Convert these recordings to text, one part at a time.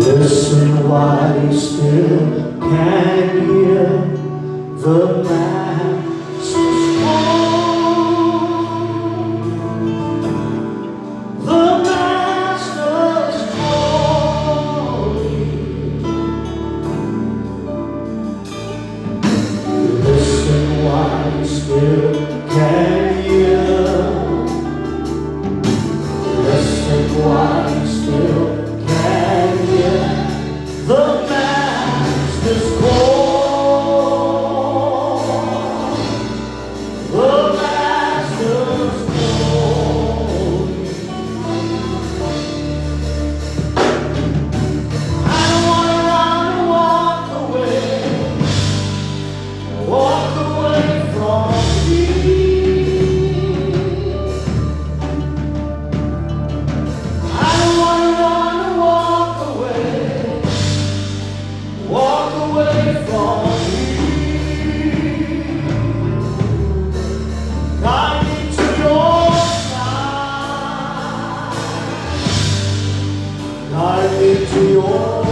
Listen while you still can hear the master's call. The master's calling. Listen while you still can hear. Listen while you still can hear the master's call. The master's call. I don't want to run and walk away from you. To your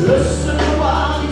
listen while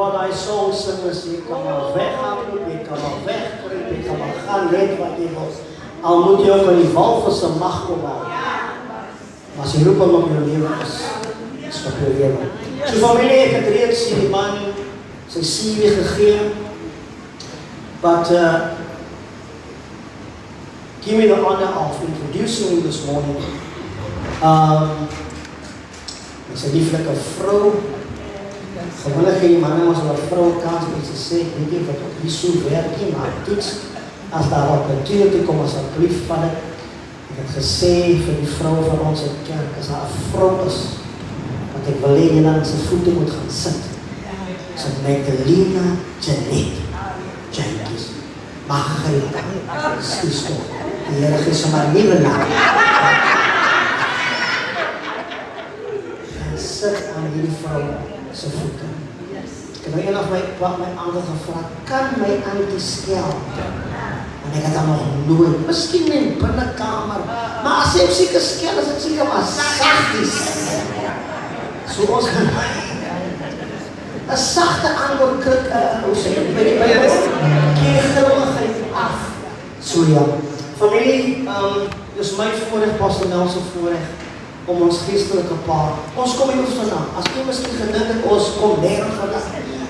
wat daai song sing is, jy kan maar weghardloop, jy kan maar wegkruip, jy kan maar gaan net wat jy wil. Al moet jy ook aan die walvis se mag kom haal. Maar as jy roep hom op jou lewe is op jou lewe. So familie, ek het reeds die man sy CV gegee, but give me the honor of introducing him this morning. Hy is 'n lieflike vrou. Gewoonlik gee die manne as hulle 'n vrou kans om te sê, weet jy wat op die so werk nie, maar toets as daar op natuur toe kom asseblief van dit. Ek het gesê vir die vrou van ons in kerk, as daar 'n vrou is, wat ek wil hê jy aan sy voete moet gaan sit. So Magdalena Janet Jenkins. Mag hy skuis toch. Die Here gee sommer 'n nuwe naam. En sit aan hierdie vrou se voete. Ek het eendag my aandag gevra, kan my auntie skel? En ek het dan nog nooit, miskien in die binnekamer, maar as ek seker skel, as ek seker maar sagties. So ons kan 'n sagte antwoord kry, hoe sê jy, by die Bybel, keergrilligheid af. So ja, familie, dis my voorreg, Pastor Nelson voorreg, om ons geestelike pa, ons kom hier vandag, as jy miskien gedink het, ons kom nergens vandag,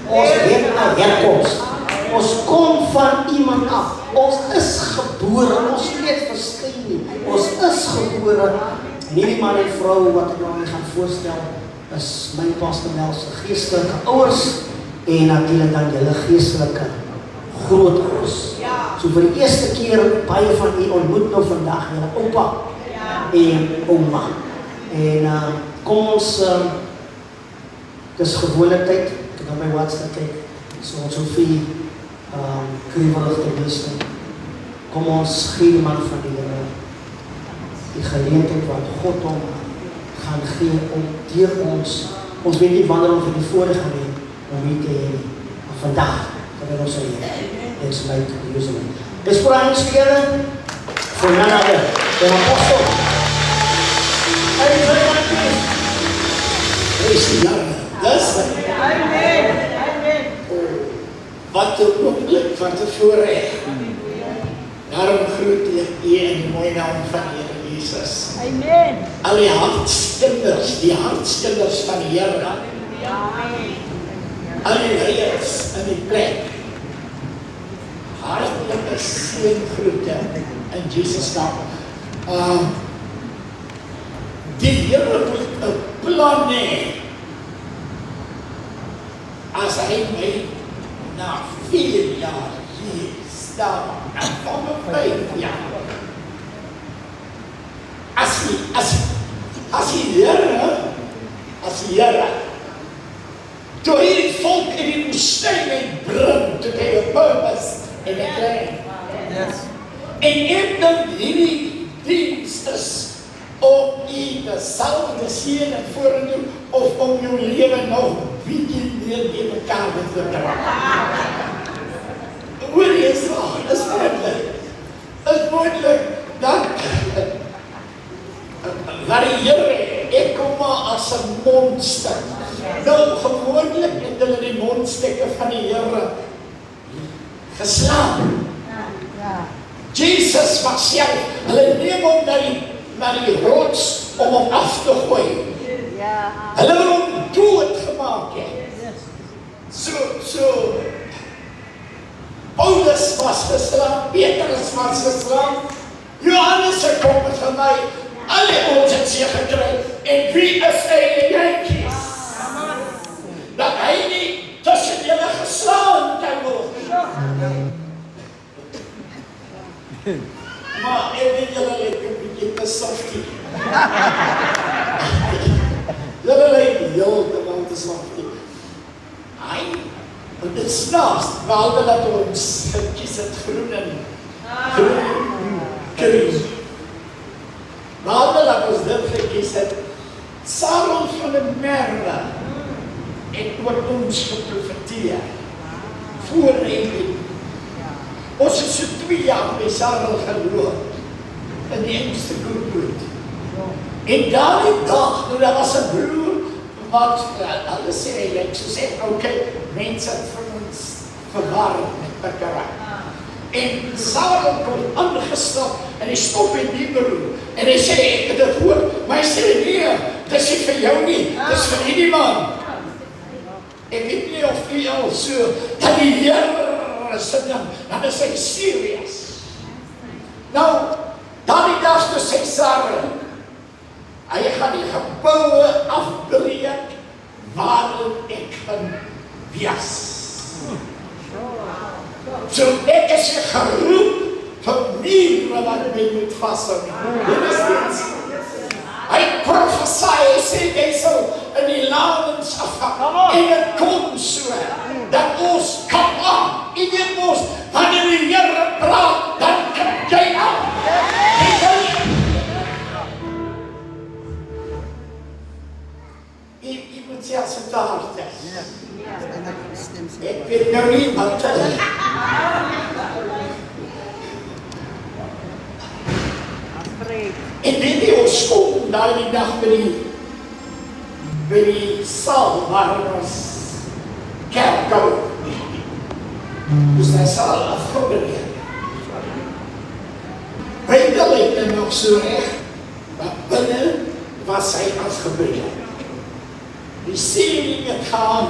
ons het 'n herkomst, ons kom van iemand af, ons is gebore, ons weet verskyn nie, ons is gebore, en hierdie man en vrou wat ek nou gaan voorstel, is my Pastor Nelson geestelike ouers, en natuurlik dan julle geestelike grootouers. So vir die eerste keer, baie van u ontmoet nou vandag, julle oupa en ouma. En kom ons, dis gewone tyd, ek het op my WhatsApp kyk, so ons hoef nie kriewelig te wees nie. Kom ons gee die man van die Here die geleentheid wat God hom gaan gee om deur ons weet nie wanneer ons die voorreg gaan hê om hier te hê, maar vandag kan ons sê, it's like usually. Let's put our hands together for none other than Apostle. Praise the Lord. Yes. Amen. Wat 'n oomblik, wat 'n voorreg. Daarom groet ek u in die mooi naam van die Here Jesus. Amen. Al die hartskinders van die Here. Al die leiers in die plek. Hartlike seëngroete in Jesus naam. Die Here moet 'n plan hê. As hy my na 4 jaar hier staan, en van 5 jaar. As die Here, toe hierdie volk in die woestyn bring, to their purpose in the land. Yes. En ek dink hierdie diens is om u te salwe, te seën en vorentoe, of om jou lewe nog bietjie meer in mekaar te dra. Hoor jy is waar, is moontlik, dat die Here, ek kom maar as 'n mondstuk. Nou gewoonlik het hulle die mondstukke van die Here geslaan. Jesus was self, hulle neem hom na die rots om hom af te gooi. Hulle wil hom dood gemaak het. So, Paulus was geslaan, Petrus was geslaan, Johannes het kom met vir my, alle ons het seer gekry, en wie is hy Jantjies? Dat hy nie tussen julle geslaan kan word. Maar ek weet julle lyk 'n bietjie te softie. Julle lyk heeltemal te softie. Want dit snaaks, behalwe dat ons gekies het groen kruis. Behalwe dat ons dit gekies het, Sarel van die Merwe het oor ons geprofeteer. Voor hy ons het so 2 jaar by Sarel geloop in die engste groep. En daardie dag, toe daar was 'n broer maar hulle sê hy lyk soos ek, okay, mense het vir ons verwar met karak. En Sarah kom aangestap en hy stop in die beroep. En hy sê, ek het dit hoor, maar hy sê, nee, dis nie vir jou nie, dis vir hierdie man. Ek weet nie of jy al so, dat die Here sit dan is hy serious. Nou, dan die dag toe sê Sarah, hy gaan die geboue afbreek, waarin ek gaan wees. So ek is geroep vir mure wat my moet vashou. Hy profesie, hy sê jy sal in die lands afgaan. En het kom so, dat ons kan aan. En jy moes, wanneer die Here praat, dan kan jy aan. Jy moet sê as het te hard is. Ek weet nou nie wat en weet jy, ons kom daar die dag by die saal waar ons kerk hou. Dus die saal afgebreek. Buite lyk dit nog so reg, maar binne was hy afgebreek. Die siening het gaan,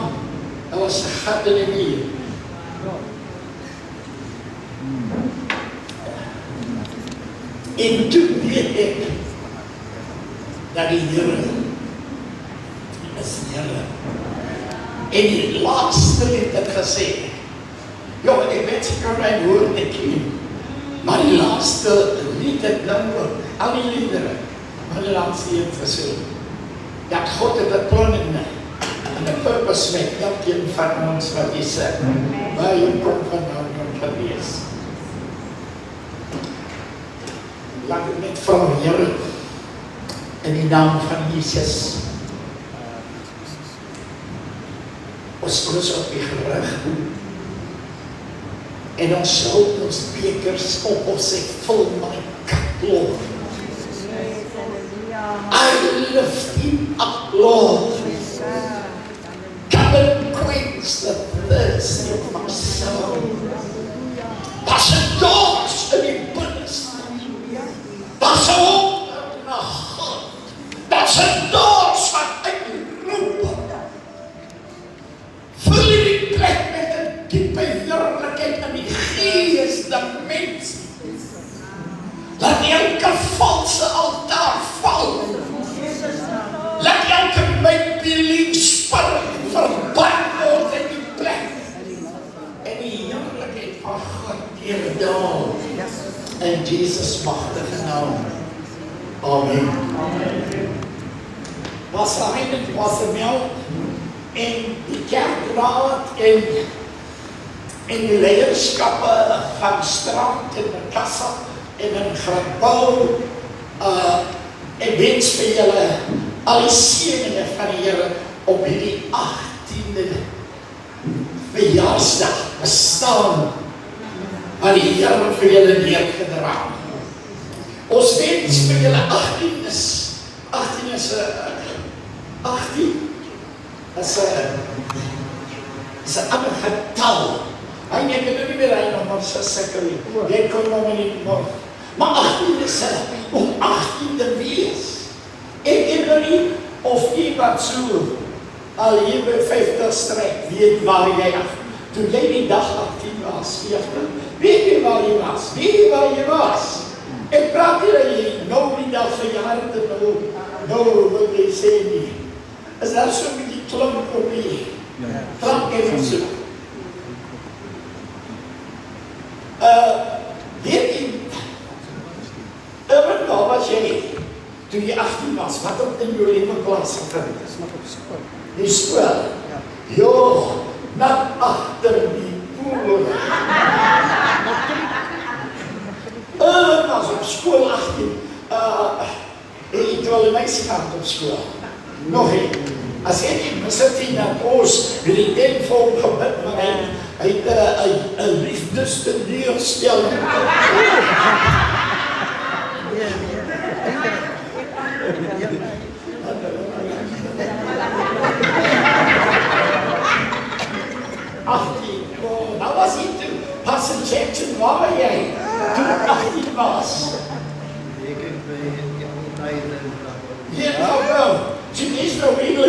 daar was 'n gat in die muur. En toe weet ek dat die Here is Here. En die laatste het ek gesê, ja, ek weet ek kan my woord nie ken, maar die laaste lied het nou ook, al die liedere, maar die laatste het gesê, dat God het 'n plan in my, en 'n purpose met elkeen van ons wat jy sê, waar jy kom vandaan kan wees. Laat ek net vra, Here, in die naam van Jesus, ons oor op die gerig, en ons houd ons bekers op, ons sê, vul my kap, Lord. I lift him up, Lord. Come and quench the thirst of my soul. Daar's 'n dors in die binneste. Daar's 'n honger in my hart. Daar's 'n dors wat uitroep. Vul die plek met 'n diepe heerlikheid in die gees, die mens. Laat elke valse altaar val. Laat elke make-believe spirit verbann word in die plek. En die heerlikheid van God deurdaal. In Jesus magtige naam. Amen. Was Heiden, was Mel, en die kerkraad en die leierskappe van Strand en die Kassa en in gebou, en wens vir julle al die seëninge van die Here op hierdie 18de verjaarsdag bestaan wat die Here vir julle neergedra. Ons wens vir julle 18 is 'n ander getal. Hy neem dit nie meer aan om so seker nie. Jy kon hom nie nog. Maar 18 is om 18 te wees. Ek weet nou nie of jy wat so al hier by 50 strek weet waar jy af. Toe jy die dag 18 was, 40, weet jy waar jy was? Weet jy waar jy was? Ek praat hier dat jy nou die dag verjaardag nou wil jy sê nie. Is daar so met die klomp op die klomp en so? Weet jy, waar was jy toe jy 18 was? Wat op in jou leven plaas gevind? Dis nog op skool. Die skool? Jo, net achter die poel. Was op skool 18. Jy het wel een meisie gehad op skool. Nog een. As ek nie besit nie, dat ons met die tent vol gebid, maar hy het een liefdesdeurstelling.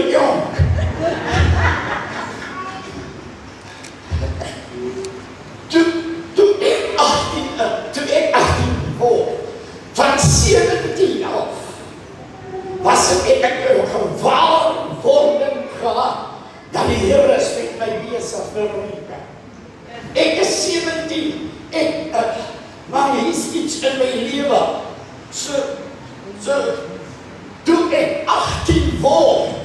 jonk. Toe ek 18 word, van 17 af, was ek 'n gewaarwording gehad, dat die Here is met my besig, Veronica. Ek is 17, maar hier is iets in my lewe, toe ek 18 word,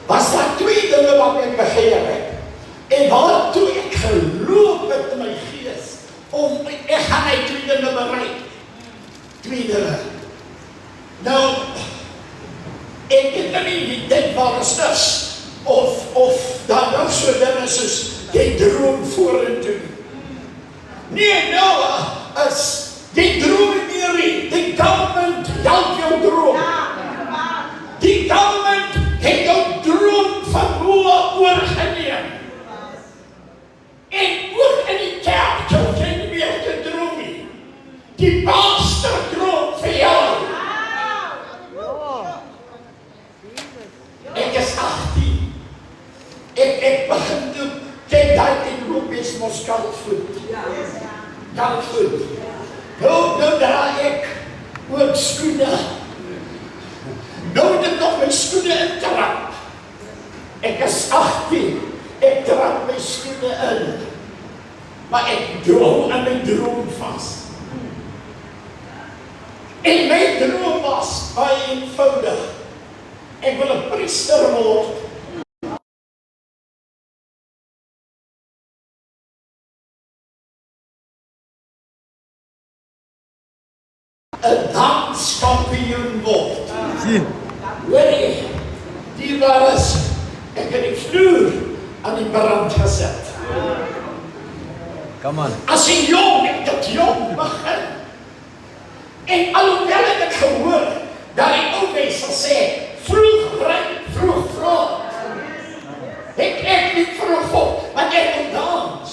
was daar 2 dinge wat ek begeer het. En waartoe ek geloop het in my gees, ek gaan my 2 dinge bereik. 2 dinge. Nou, ek het nie die denkbaarsters, of daar nog so dinge soos, jy droom vorentoe. Nee, nou, jy droom nie, die government help jou droom. Die government het jou droom van hoe oorgeneem. En ook in die kerk, hoef jy nie meer te droom nie. Die pastor droom vir jou. Ek is 18. Ek begin toe, kyk daar in Roepies mos kalkvoet. Kalkvoet. Nou draai ek ook skoene. Nou het ek nog my skoene in trap. Ek is 18. Ek trap my skoene in. Maar ek hou aan my droom vas. En my droom was baie eenvoudig. Ek wil 'n priester word. 'n danskampioen word. Sien. Hoor jy? Die was, ek het die vloer aan die brand gesit. Come on. As 'n jong, ek het jong begin. En alhoewel ek gehoor, dat die ou mense sê, vroeg ry, vroeg vlot. Ek nie vroeg vlot, want ek moet dans.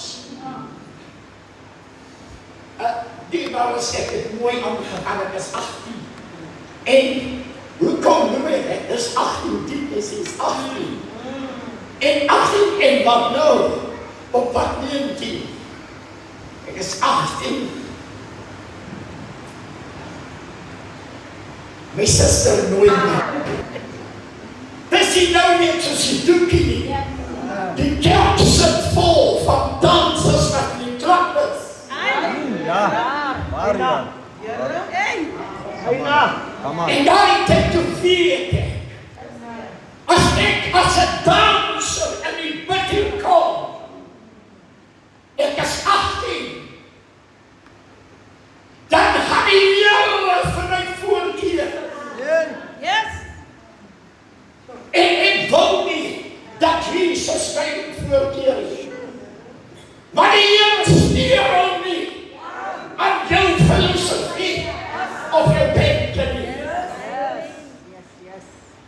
Die was, ek het mooi aangegaan, ek is 18. En, hoe kom noem ek? Dit is 18, dit is 18. En 18, en wat nou? Op wat 19? Ek is 18. My suster nooi my. Dis nie nou net soos die doekie nie. Die kerk sit vol van dansers wat in die klap is. Ja. Marian. Come on. En daar het toe weet ek. As 'n danser in die bidden kom. Ek is 18. Dan gaan die Here vir my voorkeer. Yes. En ek wou nie dat Jesus my moet voorkeer nie. Maar die Here stuur hom nie aan jou filosofie of jou denke nie.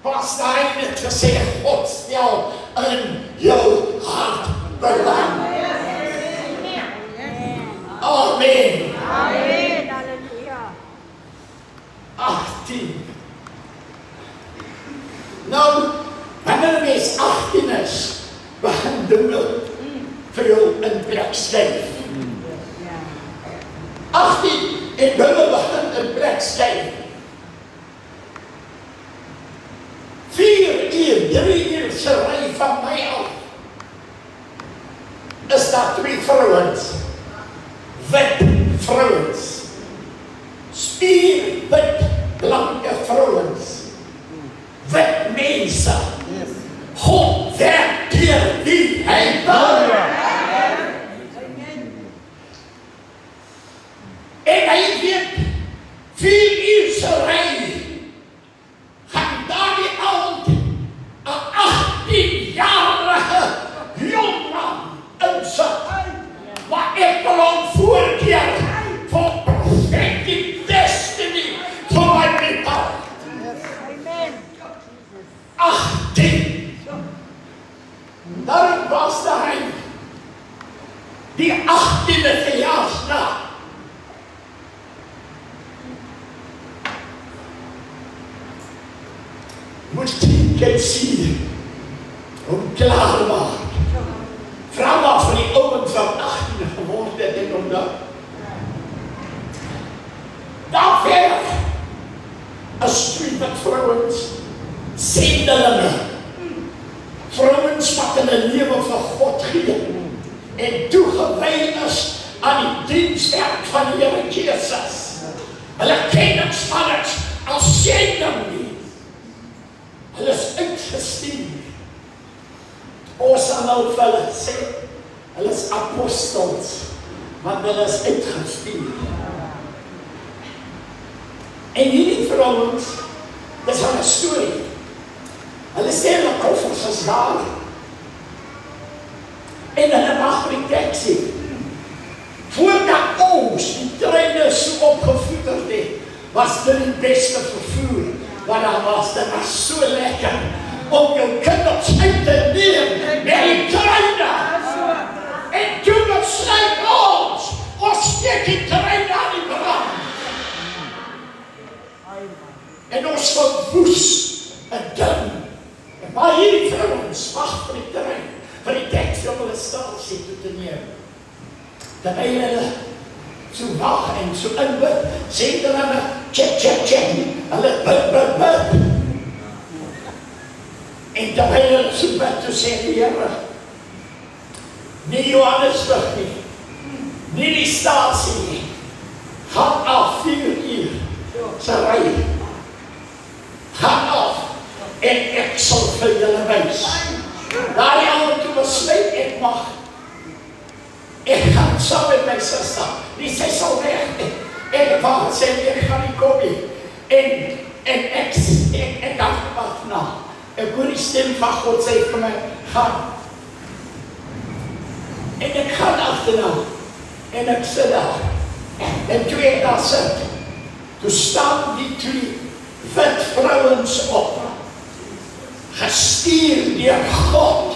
Pas daar net gesê, God stel in jou hart belang. Amen. 18. Nou, wanneer mens 18 is, begin dinge vir jou in plek skuif. 18 en dinge begin in plek skuif. 4 uur, 3 uur se ry van my af, is daar 2 vrouens, wit vrouens, spierwit blanke vrouens, wit mense. God werk deur wie hy wil. En hy weet, 4 uur se ry, gaan daardie aand 'n 18-jarige jongman insit, maar ek wil hom voorkeer vir prophetic destiny vir my people. 18. Daarom was hy die 18e verjaarsdag. moet kan sien om klaar maak. Vra maar van die ouens wat 18 geword het en omdat daar verder as twee met vrouens sendelinge, vrouens wat hulle lewe vir God gee en toegewy is aan die dienswerk van die Here Jesus. Hulle ken niks anders as sending nie. Hulle is uitgestuur. Ons sal nou vir hulle sê, hulle is apostels, want hulle is uitgestuur. En hierdie vrouens, dis hulle storie. Hulle sê hulle koffers is daar. En hulle mag die taxi. Voordat ons die treine so opgevoederd het, was dit die beste vervoer wat daar was. Dit was so lekker om jou kinders uit te neem met die treine. En toe besluit ons steek die treine aan die brand. En ons verwoes en ding. Maar hierdie vrouens wag vir die trein, vir die taxi om hulle stasie toe te neem. Terwyl hulle so wag en so inbid, sê hulle, check, hulle bid. En terwyl hulle so bid, toe sê die Here, nie Johannesburg nie, nie die stasie nie, gaan af 4 uur, sy ry, gaan af, en ek sal vir julle wys. Daar die ander toe besluit ek mag. Ek gaan saam met my sister, die sy sal weg. En waar sê ek gaan nie kom nie. En ek dacht wat na. Ek hoor die stem van God sê vir my, gaan. En ek gaan achterna. En ek sit daar. En toe ek daar sit, toe staan die 2 wit vrouens op. Gestuur deur God.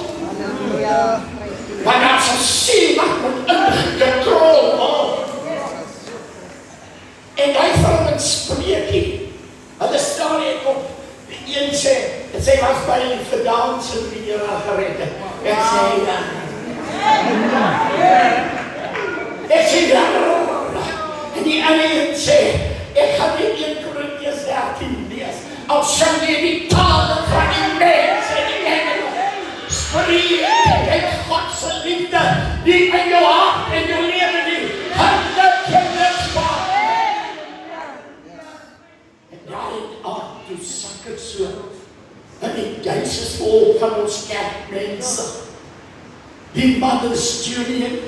Want daar is 'n see wat moet ingekontrol word. En hy vrouens spreek nie. Hulle staan net op. Die een sê, en sy was by die verdans en die Here gered het. Ek sê ja. Ek sê ja. En die ander een sê, ek gaan nie 1 Korintiërs 13 lees. Al sing jy die tale van die mens en die engele. Spreek uit God se liefde, die in jou hart en jou lewe nie. Hande kinders van. En daarin aan, toe sak ek so. En die gees is vol van ons kerkmense. Die Mothers Union.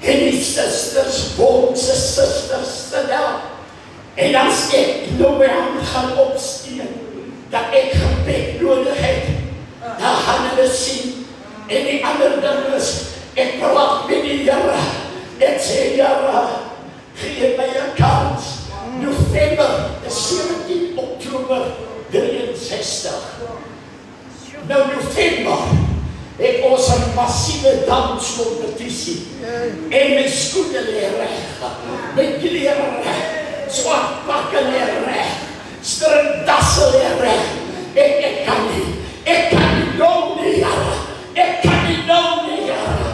En die sisters, Bondse sisters, stel. En as ek nou my hand gaan opsteen, dat ek gebed nodig het, dan gaan hulle sien. En die ander ding is, ek praat met die Here. Ek sê, Here, gee my 'n kans. November, 17 Oktober 63. Nou November, het ons 'n massiewe danskompetisie. En my skoene lê reg, my klere reg, swart pakke lê reg, stringdasse lê reg. Ek kan nie nou nie, Here. Ek kan nie nou nie, Here.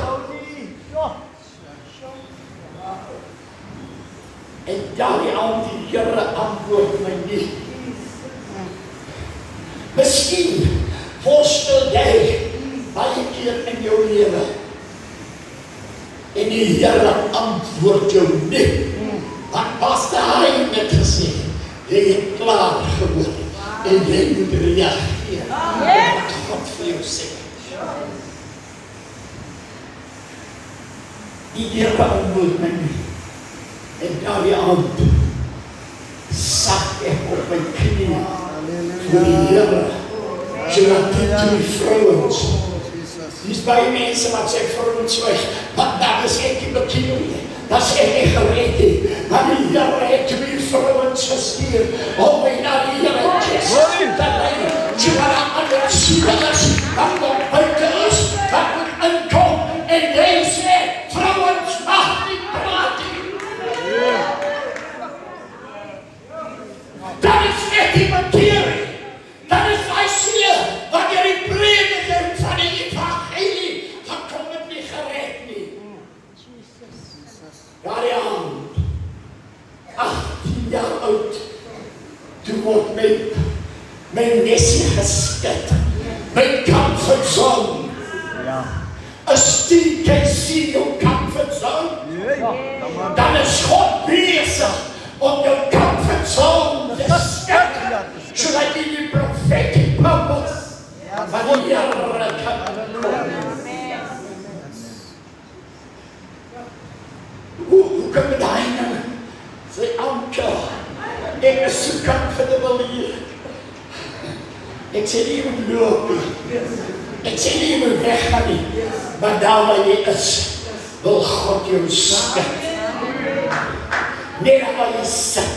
En daardie aand die Here antwoord my nie. Miskien worstel jy baie keer in jou lewe. En die Here antwoord jou nie. Want Pastor Hein het gesê, jy het klaar geword en jy moet reageer. Wat God vir jou sê. Die Here ontmoet my nie. En daardie aand sak ek op my knie voor die Here. Sodat die 2 vrouens, dis baie mense wat sê vrouens weg, want dat is ek die bekering. Dat is ek gered nie. Maar die Here het 2 vrouens gestuur om my na die Here Jesus te lei. Sodat ander siekes wat nog buite is, wat moet inkom en jy sê, vrouens mag nie praat nie. Dat is ek die bekering. Dat is my is jy geskit. My comfort zone. Ja. As jy kan sien jou comfort zone, Jee. Kom aan. dan is God besig om jou comfort zone te skit, sodat jy die prophetic purpose van die Here kan bekom. Hoe kan we daai nou sê, anker, ek is so comfortable hier. Ek sê nie moet loop nie. Ek sê nie moet weggaan nie. Maar daar waar jy is, wil God jou skit. Net waar jy sit.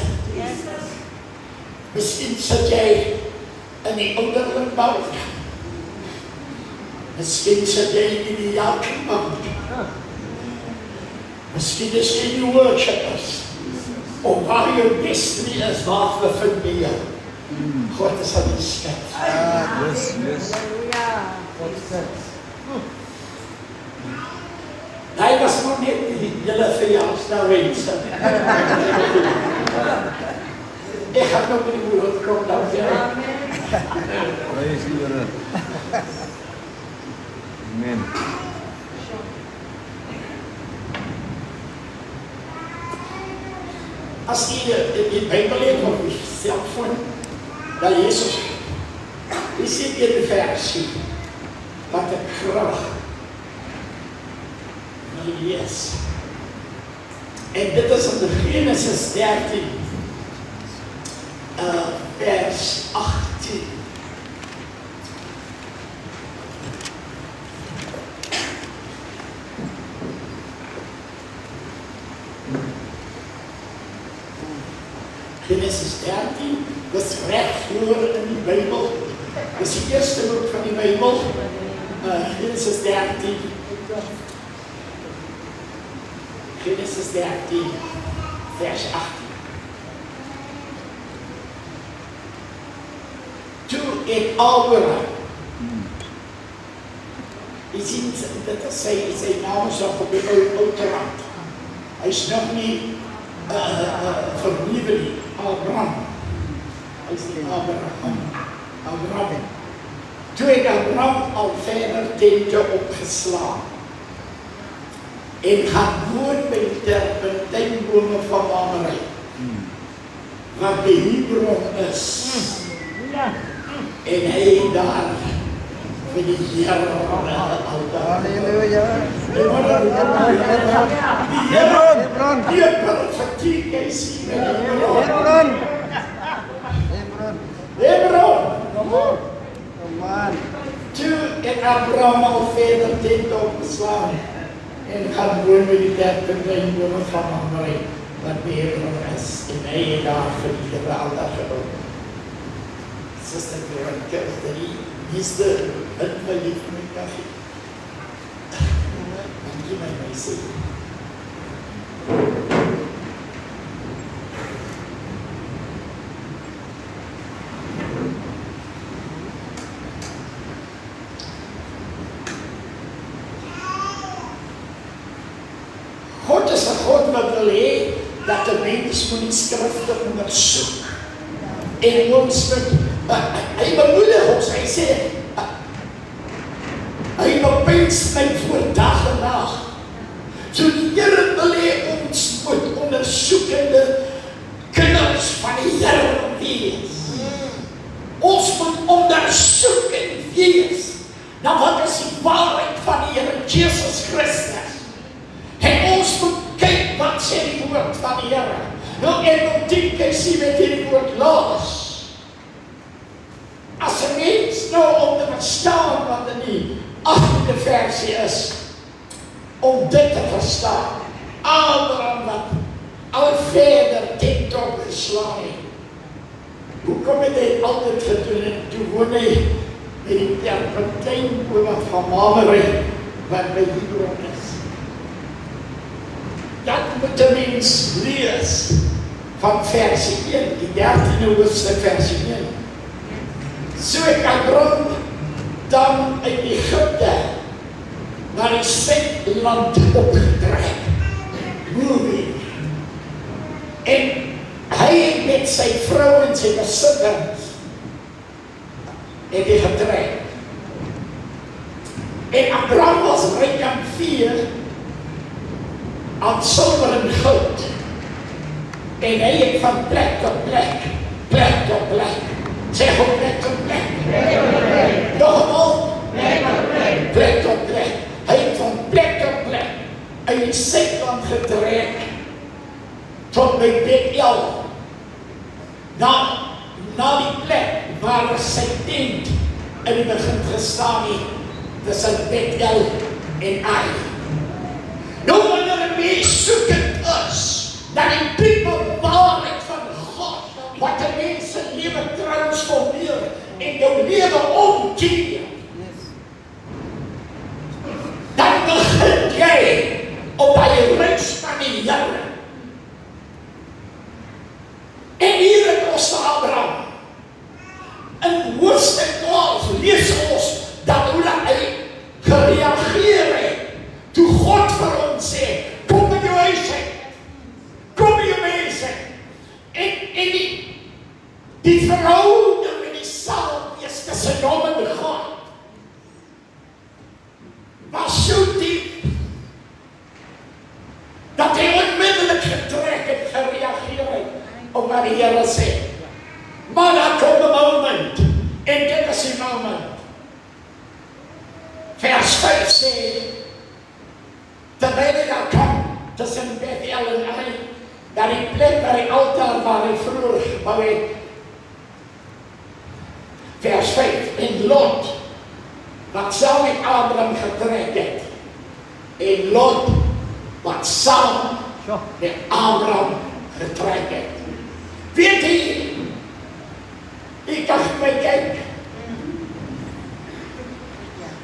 Miskien sit jy in die onderling bouw. Miskien sit jy in die jakenbouw. Miskien is jy die worshippers. Of waar jou destiny is, waar bevind jy jou. God is aan die skit. Yes, yes. Hy was nog net die hele verjaarsdagwense. Ek gaan nog nie woord kom dan vir. Praise die Here. Amen. As jy die Bybel het op die selfoon, dan Jesus, jy sien hier die versie, wat ek graag wil lees. En dit is in Genesis 13, vers 18. Genesis 13, dis reg voor in die Bybel. Dis die eerste boek van die Bybel. Genesis 13. Genesis 13, vers 18. Toe ek Abraham, jy sien, dit is sy naam is nog op die oude rand. Hy is nog nie vernieuwe nie. Abraham. Hy is die Abraham. Toe het Abraham al verder tente opgeslaan en gaan woon by die terpentijnbome van Mamre, wat die Hebron is. En hy het daar vir die Here Halleluja. Hebron. Die profetiek hy sien met die Hebron. Kom aan. Toe het Abraham al verder tent opgeslaan en gaan woon met die terpentijnbome van Mamre, wat die Hebron is. En hy het daar vir die Here altaar gebou. Sister Veronica, is de het my lief met kaffe. Dankie my meisie. God is 'n God wat wil hê dat 'n mens moet die skrifte ondersoek. En ons moet hy bemoedig ons, hy sê, hy bepeins my voor dag en nag. So die Here wil hê ons moet ondersoekende kinders van die Here wees. Ons moet ondersoekend wees. Nou wat is die waarheid van die Here Jesus Christus? En ons moet kyk wat sê die woord van die Here. Nou en op die kysie met die woord laas. As 'n mens nou om te verstaan wat in die 8de versie is, om dit te verstaan, Abraham wat al verder tent opgeslaan het, hoekom het hy altyd gedoen en toe woon hy by die terpentijnbome van Mamre, wat by Hebron is. Dat moet 'n mens lees van versie 1, die 13e hoofstuk versie 1. So ek Abraham dan uit Egypte na die Suidland opgetrek. Moving. En hy het met sy vrou en sy besittings het hy getrek. En Abraham was ryk aan vee, aan silwer en goud. En hy het van plek tot plek, plek tot plek. Sê op plek tot plek. Nog eenmaal. Plek tot plek. Hy het van plek tot plek uit die Suidland getrek tot by Bethel. Na die plek waar sy tent in die begin gestaan het, tussen Bethel en Ai. Nou wanneer 'n mens soekend is na die diepe waarheid van God, wat 'n mens se lewe transformeer en jou lewe omkeer, dan begin jy op die reis van die Here. En hier het ons Abraham. In hoofstuk 12 lees ons dat hoe hy gereageer het toe God vir hom sê, kom in jou huis uit, kom in jou mense. En die verhouding en die saamwees tussen hom en God was so diep dat hy onmiddellik getrek en gereageer het op wat die Here sê. Maar daar kom 'n moment, en dit is die moment. Vers 5 sê, terwyl hy daar kom, tussen Bethel en Ai, daar die plek waar die altaar waar hy vroeger gebou het. Vers 5, en Lot, wat saam met Abraham getrek het, en Lot, wat saam met Abraham getrek het. Weet jy, ek kan my kyk,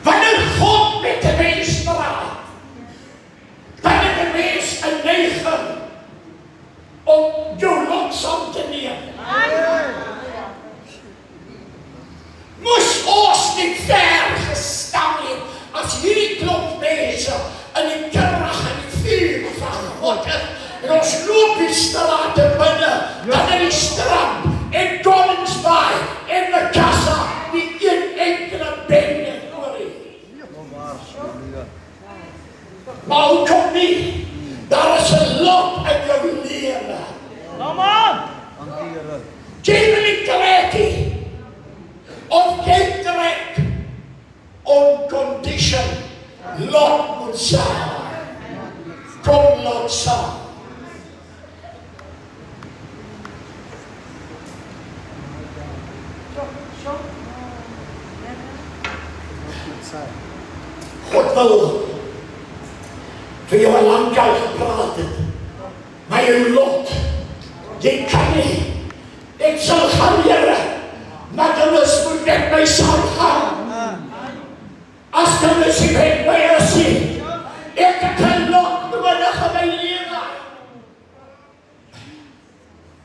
wanneer God met 'n mens praat, dan het 'n mens 'n neiging om jou lot saam te neem. Moes ons nie ver gestaan het as hierdie klomp mense in die krag en die vuur van God is, en ons loop die strate binne, dan in die strand, en Koningsbaai, en die kassa, die een enkele bende oor het. Maar hoekom nie? Daar is 'n lot in jou lewe. Jy wil nie trek nie. Of jy trek on condition, Lot moet saam. Kom Lot saam. God wil vir jou 'n lang tyd gepraat het, maar jou lot, jy kan nie. Ek sal gaan, Here, maar dan moet met my saam gaan. As dan is jy met my as jy, ek het 'n lot nodig in my lewe.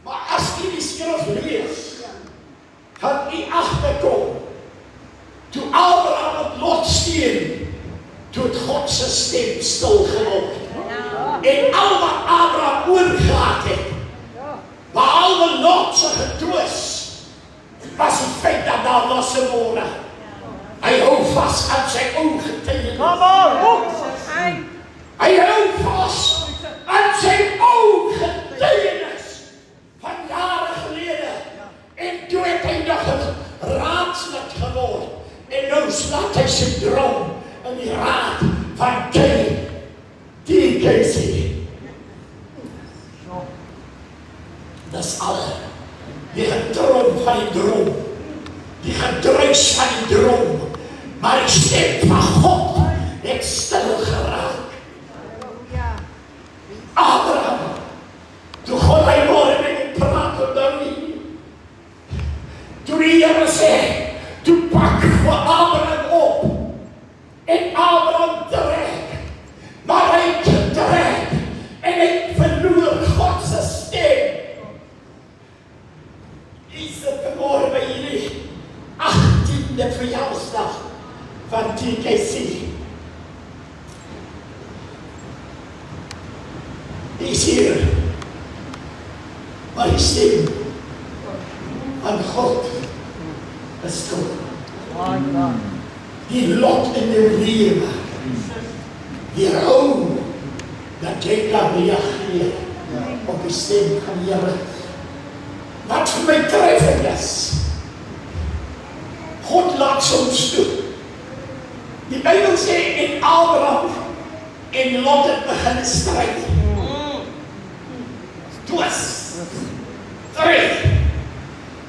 Maar as jy die skrif lees, gaan jy agterkom, toe Abraham op Lot steun, toe het God se stem stil geword. En al wat Abraham oorgehad het, behalwe Lot se getroos, was die feit dat daar was 'n môre. Hy hou vas aan sy ou getuienis. Hy hou vas aan sy ou getuienis van jare gelede. En toe het hy nog 'n raadslid geword. En nou slaat hy sy droom in die raad van Casey. Dis al. Die gedroom van die droom. Die gedruis van die droom. Maar die stem van God het stil geraak. Abraham, toe God hy môre met hom praat op daarin. Toe die Here sê, toe pak vir Abraham op. En Abraham trek. Maar hy trek. En hy verloor God se stem. Is dit vanmôre by jullie 18de verjaarsdag van TKC. Die is hier. Maar die stem van God is stil. Die lot in jou lewe. Weerhou dat jy kan reageer op die stem van die Here. Wat vir my treffend is, God laat soms toe. Die Bybel sê en Abraham en Lot het begin stryd. Twis. Drie.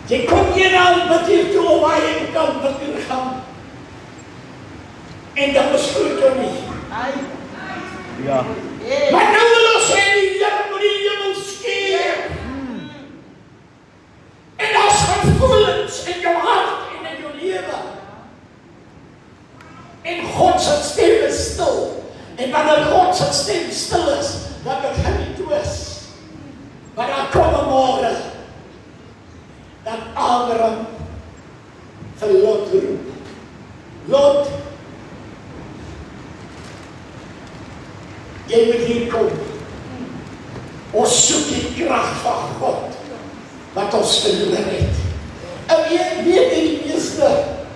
Jy kom hier nou met hier toe om waar jy kan bekeer gaan. En dat besluit jou nie. Ja. Maar nou wil ons sê die Here moet die hemel skeer. En daar's gevoelens in jou hart en in jou lewe. En God se stem is stil. En wanneer God se stem stil is, dan begin die twis. Maar dan kom 'n môre dat Abraham vir Lot roep. Lot, jy moet hier kom. Ons soek die krag van God, wat ons verloor het. En jy weet die meeste,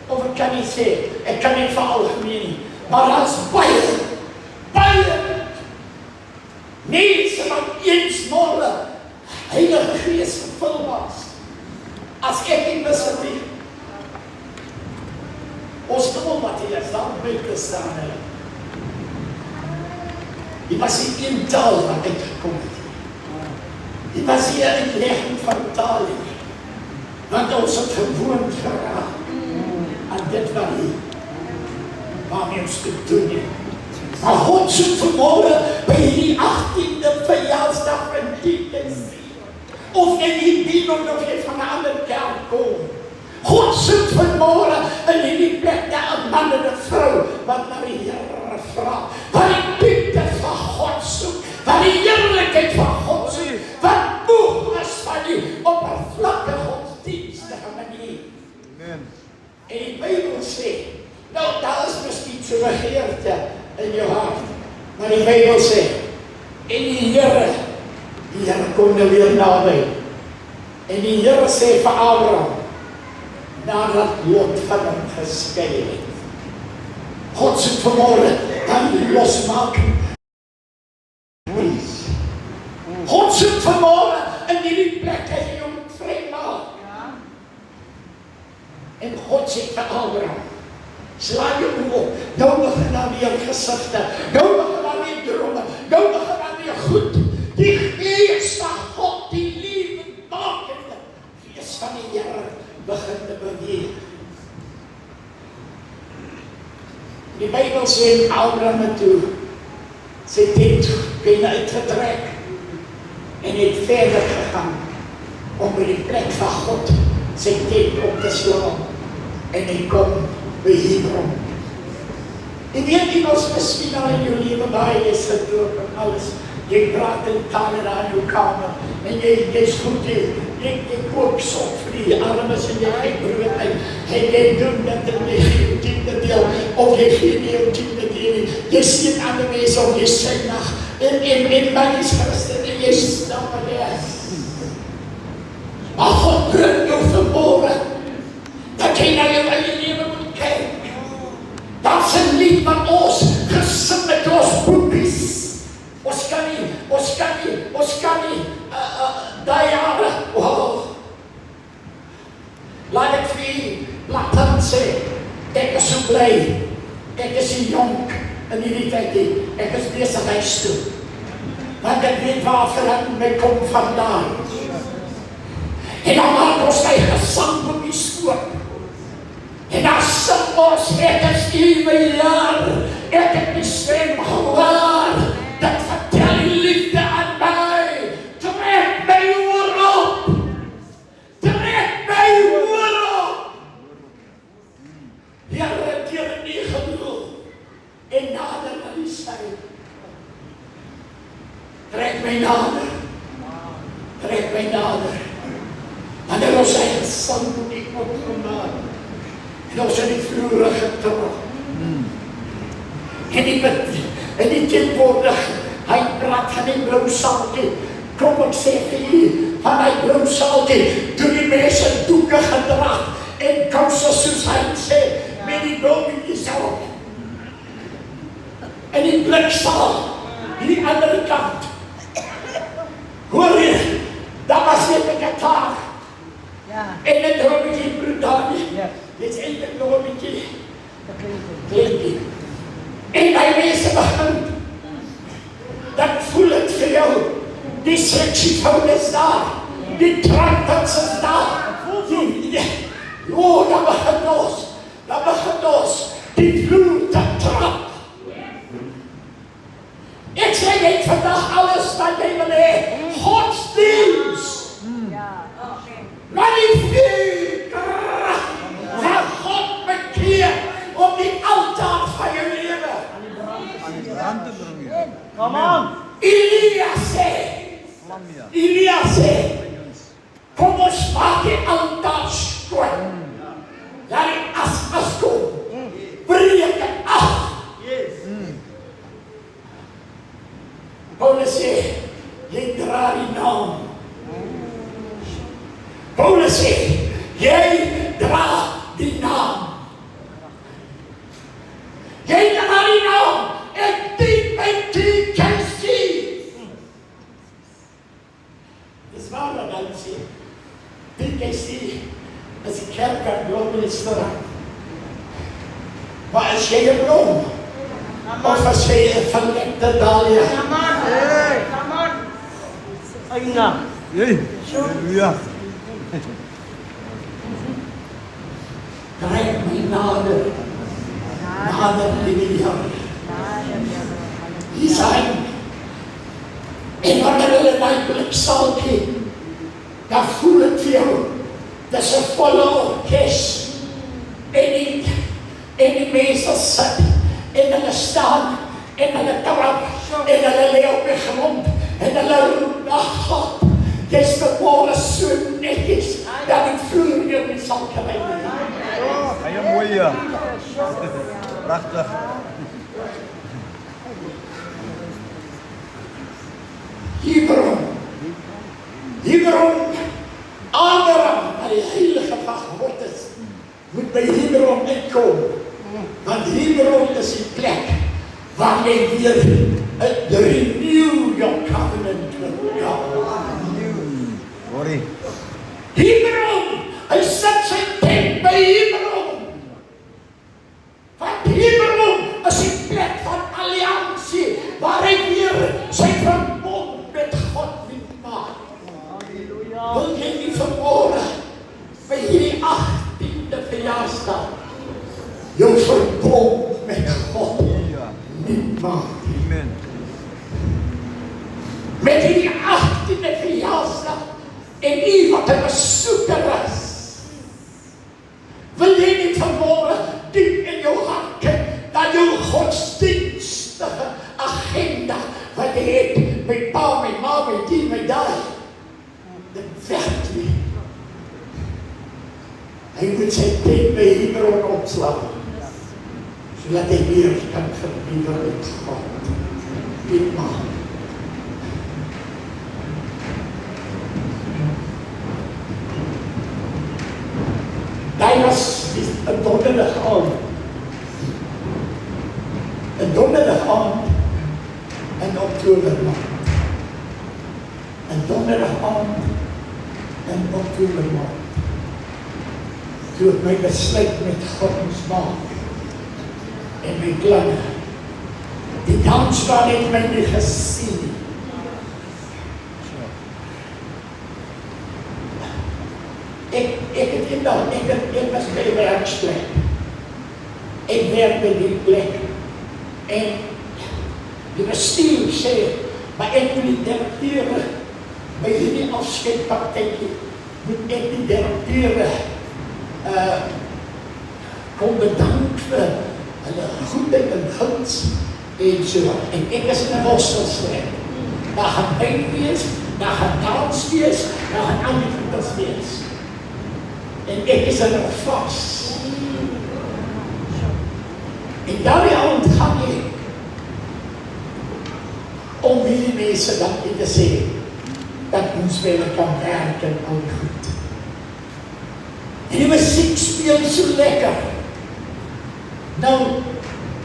of ek kan nie sê, ek kan nie veralgemeen nie, maar daar's baie mense wat eens môre Heilige Gees gevul was. As ek nie mis het nie, ons kom wat hier is, dan buite staan hulle. Die was nie een taal wat uitgekom het. Die was nie een uitlegging van taal nie. Want ons het gewoon geraak aan dit wat nie, waarmee ons te doen het. Maar God soek vanmorgen by die 18de verjaarsdag van die dienst. Of jy nie dien of jy van 'n ander kerk kom. God soek vanmorgen in die plek na 'n man en 'n vrou wat na die Here vra. Wat die diepte van God soek. Wat die heerlikheid van God soek. Wat moeg is van die oppervlakkige godsdienstige manier. Amen. En die Bybel sê, nou daar is miskien so 'n begeerte in jou hart. Maar die Bybel sê, en die Here kom nou weer naby. En die Here sê vir Abraham, nadat Lot van hom geskei het. God sê vanmorgen, dan die losmaking. God sê vanmorgen, in die plek dat jy hom vrymaak. En God sê vir Abraham, sla jou oog, nou begin dan weer gesigte, nou begin dan weer drome, nou begin dan weer goed. Die Gees van God, die lewendmakende Gees van die Here begin te beweeg. Die Bybel sê Abraham toe, sy tent bene uitgetrek en het verder gegaan om by die plek van God sy tent op te slaan en hy kom by Hebron. En weet jy ons miskien al in jou lewe baie is gedoop en alles. Jy praat in tale daar in jou kamer en jy's goed, jy koop sop vir die armes en jy gee brood uit en jy doen dit en jy gee jou 10de deel of jy gee nie jou 10de deel nie. Jy sien ander mense om jy syndag en man is Christen en jy snap wat jy is. Maar God bring jou vanmorgen dat jy na jou eie lewe moet kyk. Dat is 'n lied wat ons gesin met ons boekies. Ons kan nie, daai jare, laat ek vir dan sê, ek is so bly, ek is nie jonk in die tyd nie, ek is besig huis toe, want ek weet waar vir my kom vandaan. En dan maak ons my gesangboekie skoot, en dan sing ons, ek is u my jaar, ek het my stem gehoor, dat vertel die liefde aan my, trek my oor op, Here, deur die geloof, en nader aan die sy, trek my nader, wanneer ons sy gesang moet ek opgemaak, en ons in die vloere getrap, en die teenwoordig, hy praat van die blauw saaltjie, kom ek sê vir jy, van die blauw saaltjie, toe die mense doeke gedraag, en kouse soos hy sê, die bliksal, die andere kant. Hoor jy, dat was net 'n gitaar. En dit drommetjie brutaal. Dit is eintlik nog 'n bietjie klinkie. En die mense begin, dat voel het vir jou, die saxofoon is daar, die trumpets is daar, dan begin ons, die vloer te trap. Ek sê net vandag alles wat jy wil hê, godsdienst. Maar die vuurkracht van God bekeer op die altaar van jou lewe. Come on. Elia sê, kom ons maak die altaar skoon. Laat die as kom. Breek het af. Paulus sê, jy dra die naam. Paulus sê, jy dra die naam. Jy dra die naam. Ek dien my TKC. Dis waar wat hy sê. TKC is die kerk aan Globalisering. Maar as jy 'n blom, of as jy 'n verlekte dahlia, Halleluja. trek my nader die Here. Hier zijn. En wanneer hulle my bliksal gee, dan voel het vir jou, dis 'n volle orkes. En die mense sit, en hulle staan, en hulle trap, en hulle lê op die grond, en hulle roep na God. Jy's gebore so netjies, dat die vloer jou nie sal kry nie. Baie mooi, ja. Pragtig. Hebron, Abraham, waar die heilige van God is, moet by Hebron uitkom. Want Hebron is die plek waar jy weer renew your covenant with God. Sorry. Hebron, hy sit sy tent by Hebron. Want Hebron is die plek van alliansie, waar hy weer sy verbond met God wil maak. Wil jy nie vanmôre by hierdie 18de verjaarsdag jou verbond met God nie maak? Amen. Met hierdie 18de verjaarsdag en u wat 'n besoeker is, wil jy nie vanmôre diep in jou hart kyk na jou godsdienstige agenda wat jy het met pa, met ma, met die, met daai. Dit werk nie. Hy moet sy tent by Hebron opslaan, sodat hy weer kan verbinder met God. Dit maak. Daar was een donderdag aand. Een donderdag aand in oktober maand. Een donderdag aand in oktober maand. Toe ek my besluit met God moes maak en my planne. Die dansbaan het my nie gesien nie. Ik was bij de werksplek. Ik werk bij die plek. En de bestuur zei, maar ik wil die directeuren, bij jullie afscheidpartijtje, moet ik die directeuren kon bedanken voor hulle goedheid en gunst en zo. En ik is in een hostelstrijd. Daar gaan wijn wees, daar gaan dans wees, daar gaan andere wees. En ek is er nog vast. En daarmee ontgang ek om die mense dan nie te sê dat ons wel kan werken al goed. En die muziek speel so lekker. Nou,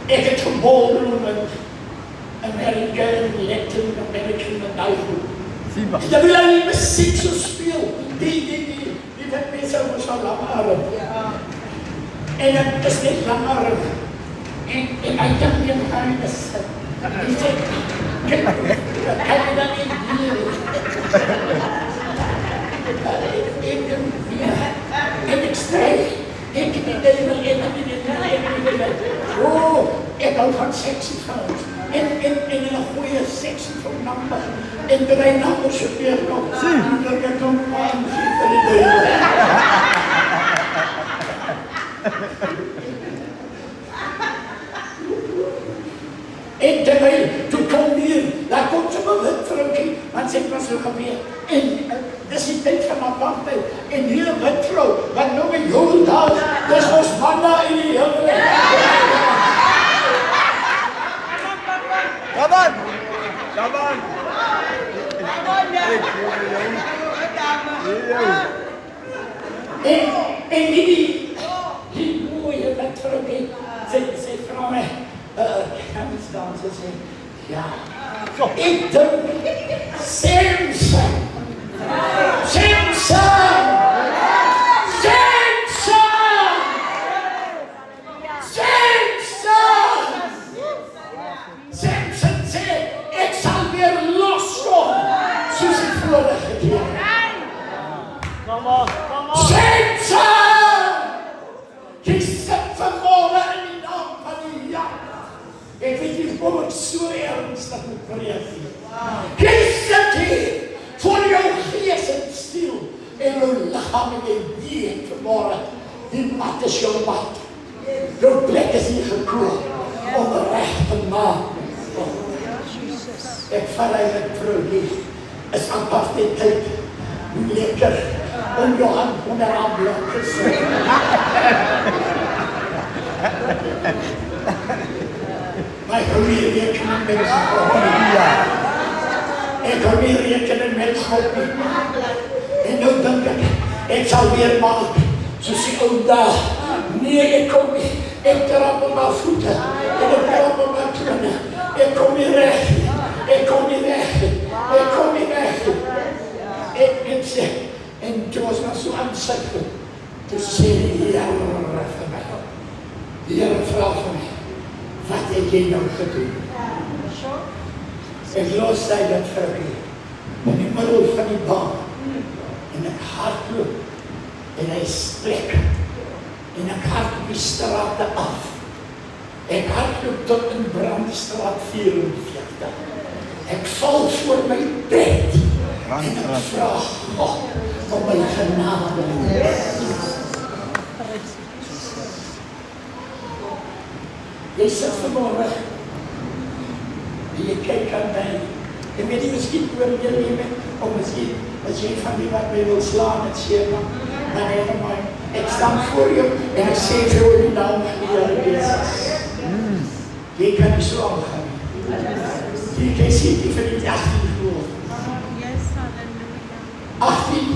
ek het geboren American, Latin American en daai goed. Jy wil hulle musiek so speel, die wat mense ons al lang arm. En het is net lang arm. En hy dink nie aan is. Hy sê, kyk, hy dan nie hier. En ek strijf, ek die duivel, ek hou van saxofoons. En een goeie saxofoonnummer. En 3 nummers op weer nog. Dat ek hom aansien vir die duivel. En terwijl, toe kom hier, daar komt ze maar wit vrouwtje, want ze was zo gebeur. En dis die tijd van apartheid. En hier wit vrouw, wat nog een heel dag, dis ons manna in die hemel. Come on! En die mooie wit vrouwtje, sy vrouw my, gaan we staan, ze sê, ja, ek dink, Samson! Samson sê, ek sal weer loskom, soos die vorige keer. Come on! Samson! Jy sit vanmorgen in die naam van die Here. Ek weet nie hoe ek so ernstig moet preek nie. Jy sit hier voor jou gees en stiel en jou lichaam en jy weet vanmorgen, die mat is jou mat. Jou plek is nie gekoop om recht te maak. Ek val eigenlijk vrou nie, is apartheid tyd, lekker om jou hand onder aan blok te sit. Maar ek hou nie rekening met God nie. Ek hou nie rekening met God nie. En nou dink ek sal weer maak, soos die ou dag. Nee, ek kom nie. Ek trap op my voete. En ek trap op my tone. Ek kom nie weg. Ek kom nie weg. En sê, en toe was my so aansikkel. Toe sê die Here vir my. Die Here vra vir my. Wat het jy nou gedoen? Ek los sy dat vrouwtjie in die middel van die baan en ek hardloop en hy strek en ek hardloop die strate af. Ek hardloop tot in Brandstraat 44. Ek val voor my bed en ek vraag God om my genade. Jy sit vanmorgen en jy kyk aan my. En weet jy, miskien oor jy lewe, of miskien as jy van die wat my wil slaan en seer maak, maar never mind. Ek staan voor jou en ek sê vir jou in die naam van die Here Jesus. Jy kan nie so aangaan nie. Jy sê die vir die 18 geloof. 18,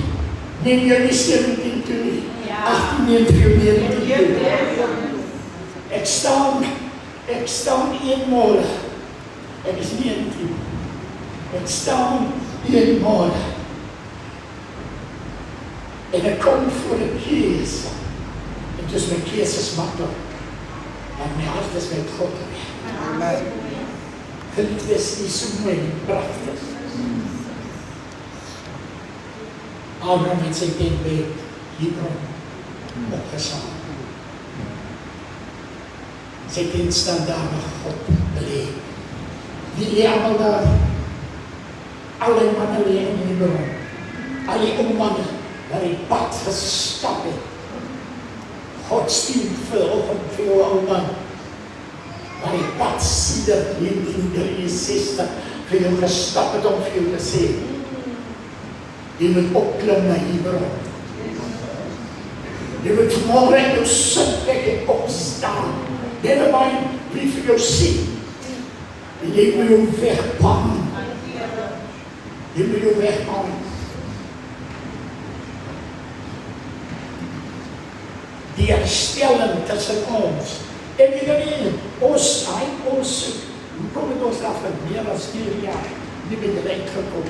neem jy nie 17 toe nie. 18 neem vir jou meer toe. Ek staan een morgen. Ek is 19. Ek staan een morgen. En ek kom voor die kees. En dus my kees is makkelijk. En my hart is met God. Amen. Geliefdes, die so mooi en prachtig. Abraham het sy tent by Hebron opgesaam. Sy tent staan daar waar God beleef. Die lee allemaal daar. Alle mannen lee in Hebron. Alle ommannen waar die pad gestap het. God stuur vir jou ou man. Waar die pad sedert 1963 vir jou gestap het om vir jou te sê. Jy moet opklim na Hebron. Jy moet vanmorgen in jou sitplek en opstaan. Never mind wie vir jou sê. En jy moet jou wegpan. Jy moet jou wegpan. Die herstelling tussen ons. En jy kan nie, ons soek Kom het ons af met meer dan 4 jaar nie met julle uitgekom.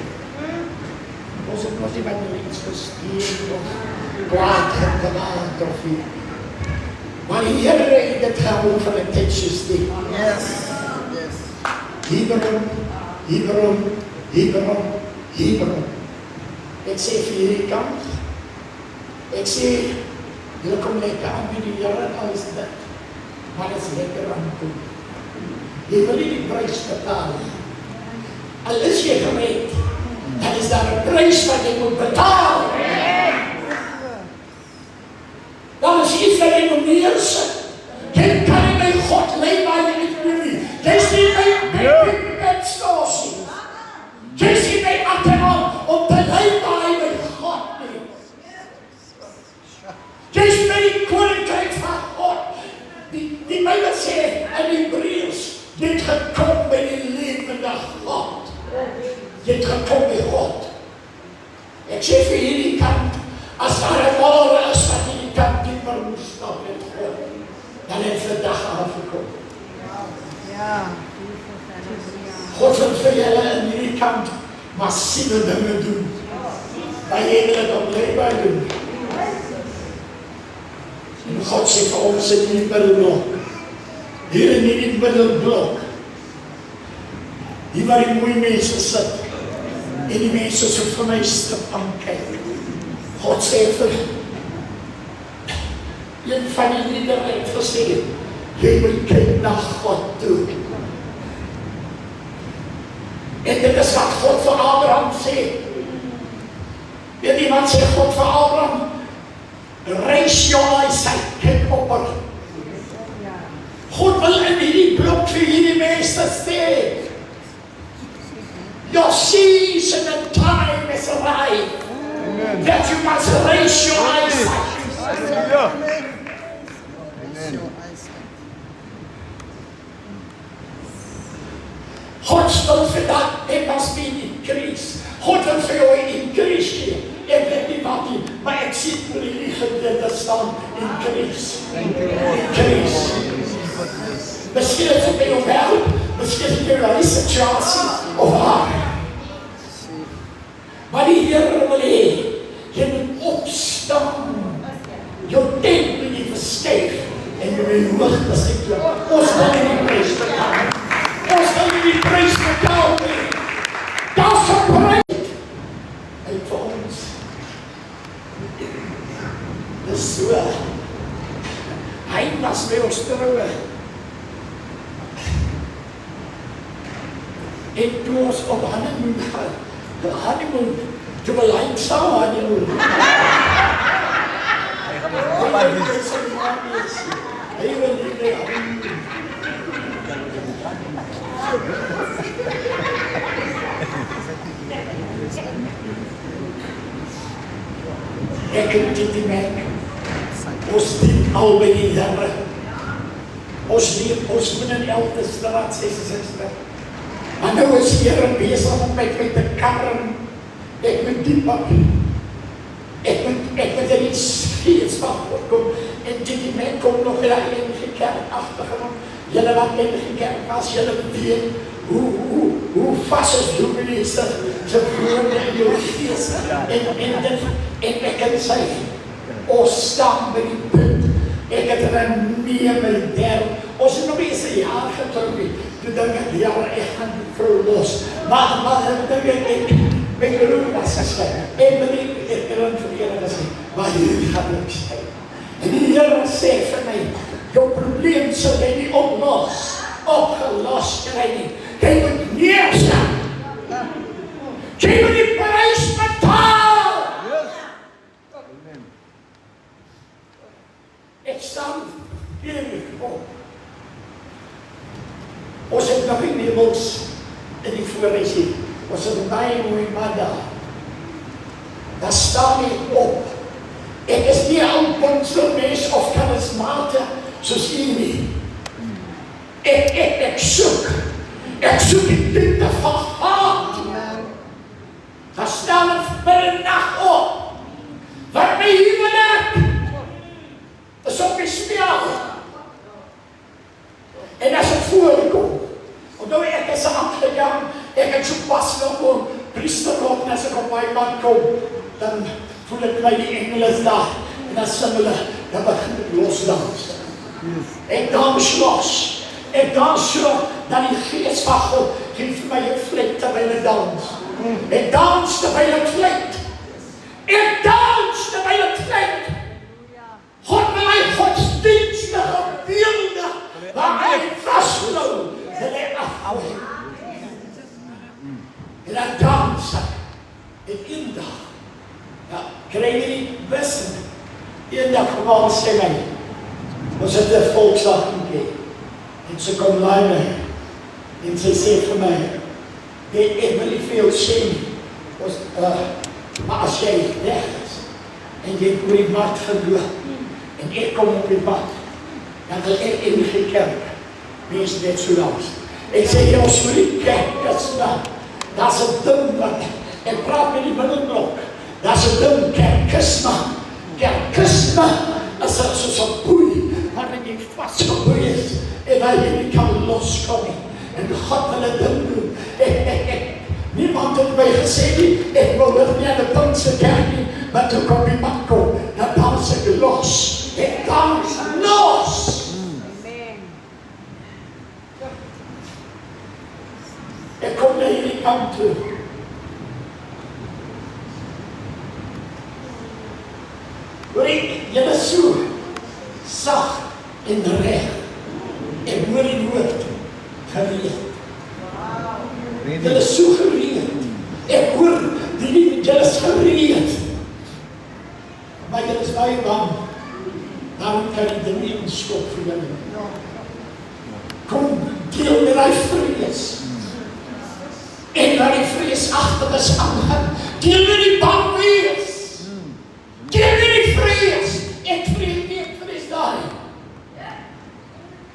Ons het nog nie met julle iets gesteed of kwaad gemaakt of nie. Maar die Here het dit gehou van 'n tyd soos dit. Yes. Hebron. Ek sê vir hierdie kant, ek sê, julle kom lekker aan met die Here en alles dit. Maar dit is lekker aan toe. Jy wil nie die prys betaal. Al is jy gered, dan is daar 'n prys wat jy moet betaal. Dan is iets wat jy moet neersit. Jy kan nie by God lei waar jy nie wil nie. Jy is nie by stasie. Jy is nie by achteraan om te lei waar jy by God nie. Jy is by die koninkryk van God. Die Bybel sê in Hebreërs, jy het gekom by die lewende God. Jy het gekom by God. Ek sê vir hierdie kant, as daar 'n ware is wat hierdie kant dieper moet stap met God, dan het die dag afgekom. God wil vir julle in hierdie kant massiewe dinge doen. Waar jy dit op lewe doen. En God sê vir ons in die middelblok, hier in die middelblok, hier waar die mooi mense sit, en die mense so vir my stip aan kyk. God sê vir een van die liedere het gesê, jy moet kyk na God toe. En dit is wat God vir Abraham sê. Weet iemand sê God vir Abraham, raise your eyesight, kyk op haar. God wil in hierdie blok vir hierdie mense sê, your season and time is arrived, that you must raise your eyesight. God wil vir dat, it must be increase. God wil vir jou increase gee. Ek weet nie wat nie, maar ek sien oor die gedeelte staan, increase. Miskien is het by jou werk, miskien is het by jou situasie, of waar. Maar die Here wil hê, jy moet opstaan, jou tent moet jy verskuif, en jy moet hoogtes uitloop. Ons wil nie die prys betaal. Ons wil nie die prys betaal nie. Dat is 'n prys uit vir ons. Dis so. Hy was by ons troue. En toe ons op honeymoon gaan, toe we lijn staan honeymoon. Hy wil nie by honeymoon. Ek en die merk, ons dien al by die Here. Ons moet in Elfde Straat 66. Maar nou is Here besig om my met te karren. Ek moet diep op. Ek moet er iets gees van God kom. En die merk kom nog in die enige kerk achtergrond. Julle wat enige kerk was, julle weet hoe vast is dominees se woorde in jou gees. En ek kan sê, ons staan by die punt. Ek het René my derde. Ons het nog eens 'n jaar getroud. Toe dink ek, ja, ek gaan die vrou los. Maar dink ek, my broer was gesê. En ek kan verkeerde sê, maar hier gaan ek sê. En die Here sê vir my, jou probleem sal jy nie opgelos kry nie. Jy moet neerstaan. Jy moet die prys betaal. Ek staan hier op. Ons het nog nie nebels in die voorreisie. Ons het baie mooi mada. Daar staan ek op. Ek is nie 'n konsulmens of charismate soos jy nie. Ek soek die punte van God. Daar staan ek vir 'n nag op. Wat my huwelik is op die spel. En as ek voorkom, onthou gedaan. Ek het so pas nog om priester op, en as ek op my man kom, dan voel ek my die engele is daar. En dan sing hulle, dan begin ek losdans. Ek dans los. Ek dans so, dat die gees van God gee vir my 'n vlek terwyl ek dans. Ek dans terwyl ek vlek. Ek dans terwyl ek vlek. God met my godsdienstige beelde, waar hy vasthou, dat hy afhou. En dan dans ek eendag. Ja, kry jy die wissen? Eendag gewoon sê my, ons het 'n volksdag gekry. En sy kom laai my, en sy sê vir my, ek wil nie vir jou sê nie, maar as jy weg is, en jy oor die markt geloop, en ek kom op die pad, dan wil ek in die kerk, wees net so langs. Ek sê, jy ons oor die kerk, dat is 'n ding wat, ek praat met die middelblok, dat is 'n ding, kerkisme is soos 'n boei, waarin jy vastgeboei is, en waar jy nie kan loskom nie, en God wil 'n ding doen, niemand het my gesê nie, ek wil nie aan die Pinkse kerk nie, maar toe kom die mat kom, dan dans ek los, ek dans los. Ek kom na hierdie kant toe. Hoor jy is so sag en reg. Ek hoor die woord gereed. Jy is so gereed. Ek hoor die jy is gereed. Maar jy is baie bang. Daarom kan jy dit nie onskop vir jou. Kom, deel met die vrees. En waar die vrees agter is aangaan, deel met die bang wees. Deel met die vrees. Ek vrees daar nie.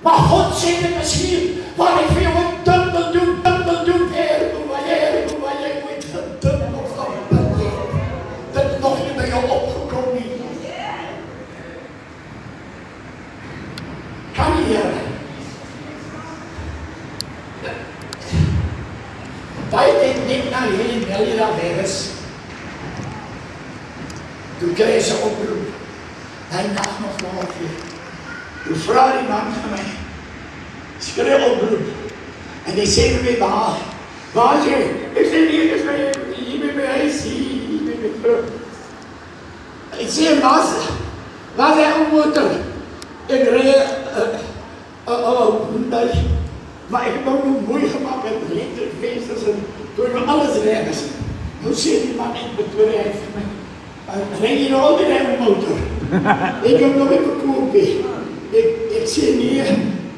Maar God sê dit is hier, waar ek vir jou een ding wil doen, waar jy ooit gedink of dit nog nie by jou opgekom nie. Kan jy hier? Daai tyd net na hierdie Melly daar weg is, toe kry sy oproep, hy nacht nog maar weer. Toe vraag die man van my, skryf oproep, en hy sê vir my, waar is jy? Ek sê nie, ek is hier met my huis, hier met my vrou. Ek sê, waar is hy op motor? Ek rij, maar ek het nou mooi gemaakt met elektrische vensters en toen we alles reg is. Nou sê die man in Pretoria vir my, ren jy nou al die rij motor? Ek heb nog even koopie. Ek sê nee,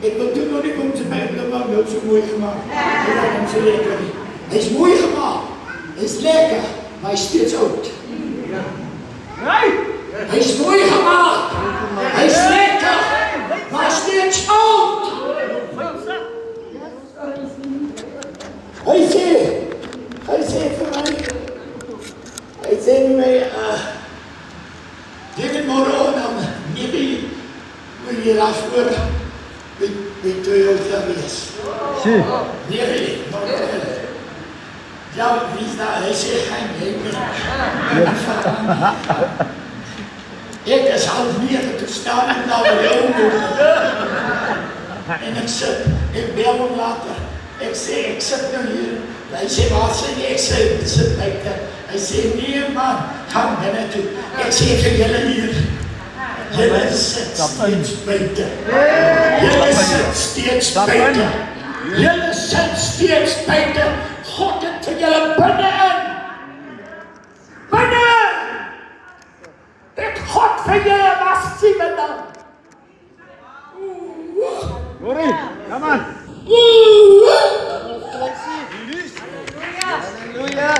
ek wil toen nog nie kom te my, maar nou so mooi gemaakt. En dan is so lekker. Hy is mooi gemaakt, hy is lekker, maar hy is steeds oud. Hy is mooi gemaakt, hy is lekker, maar hy is steeds oud. Hy sê vir my, hy sê vir my, jy het morgen dan, nie wil jy daar voor, met Toyota wees. Nee, morgen. Ja, wie is daar, hy sê, geen neem. Ek is half 9, toe staan ek nou by jou moeder. En ek sit, ek bel hom later. Ek sê, ek sit nou hier. Hy sê, waar sê jy? Ek sê, ek sit buiten. Hy sê, nee man, gaan binnen toe. Ek sê vir julle hier, julle sit steeds buiten. Julle sit steeds buiten. Julle sit steeds buiten. God het vir julle binnenin. Binnenin! Ek God vir julle was 7 dan. Glory, come on. Halleluja.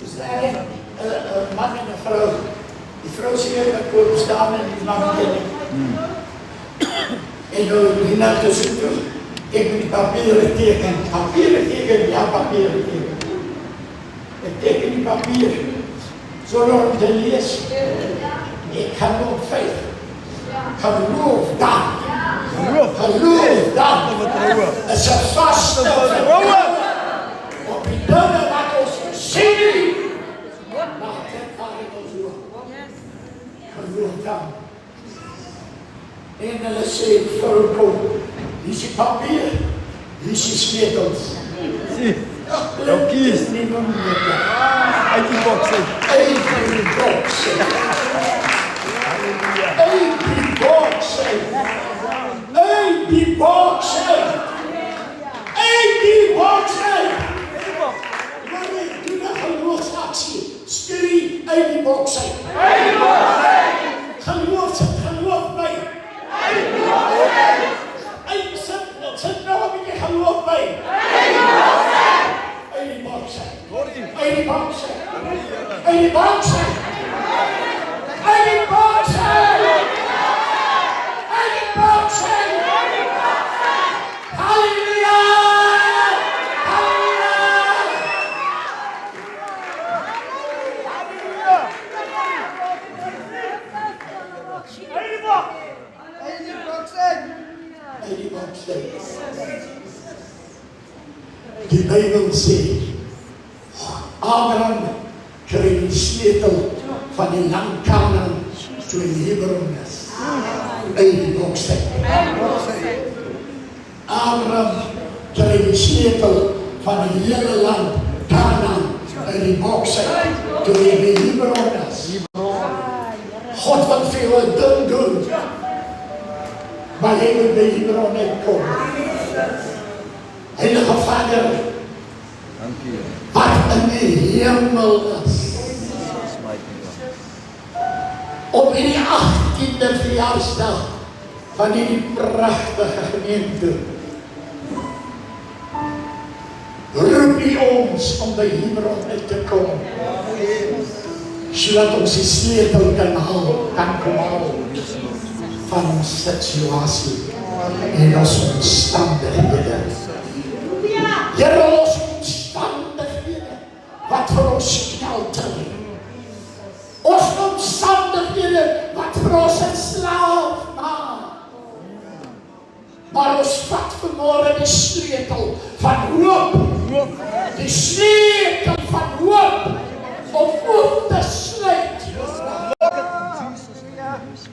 Dus een man en een vrouw. Die vrouw zie je met koop staan en die man binnen. En die naar tussen toe. Ik moet die papieren tekenen. Papieren tekenen? Ja, papieren tekenen. Ik teken die papieren. Zolang ik de lees. Ik ga nog 5. Geloof dan. geloof dan is 'n vaste vertroue op die dinge wat ons gesien het. Maar dit gaan ons hoop. Geloof dan. En hulle sê vir kom, hier is die papier, hier is die sleutels. Nou kies. Nie meer nie. Uit die boks uit. Uit die boks uit. Uit die boks uit. Uit die boks uit. Uit die boks uit. Maar nee, doe nou geloofsaksie. Skree uit die boks uit. Uit die boks uit. Geloof my. Uit die boks uit. Sit nou 'n bietjie geloof by. Uit die boks uit. Uit die boks uit. Uit die boks uit. Uit die boks uit. Uit die boks uit. Uit die boks uit. Halleluja! Uit die boks uit. Die Bybel sê, Abraham kry die sleutel van die land Kanaan toe in Hebron is. Uit die boks uit. Abraham kry die sleutel van die hele land Kanaan uit die boks uit toe hy in Hebron is. God wat vir jou 'n ding doen, maar hy moet by Hebron uitkom. Heilige Vader, Dankie. wat in die hemel is, op die 18de verjaarsdag van hierdie pragtige gemeente, roep U ons om by Hebron uit te kom, sodat ons die sleutel kan kom haal van ons situasie en ons omstandighede. Here, ons omstandighede wat vir ons skelter, ons omstandighede wat vir ons 'n slaaf maak, maar ons vat vanmôre die sleutel van hoop, die sleutel van hoop om oop te sluit.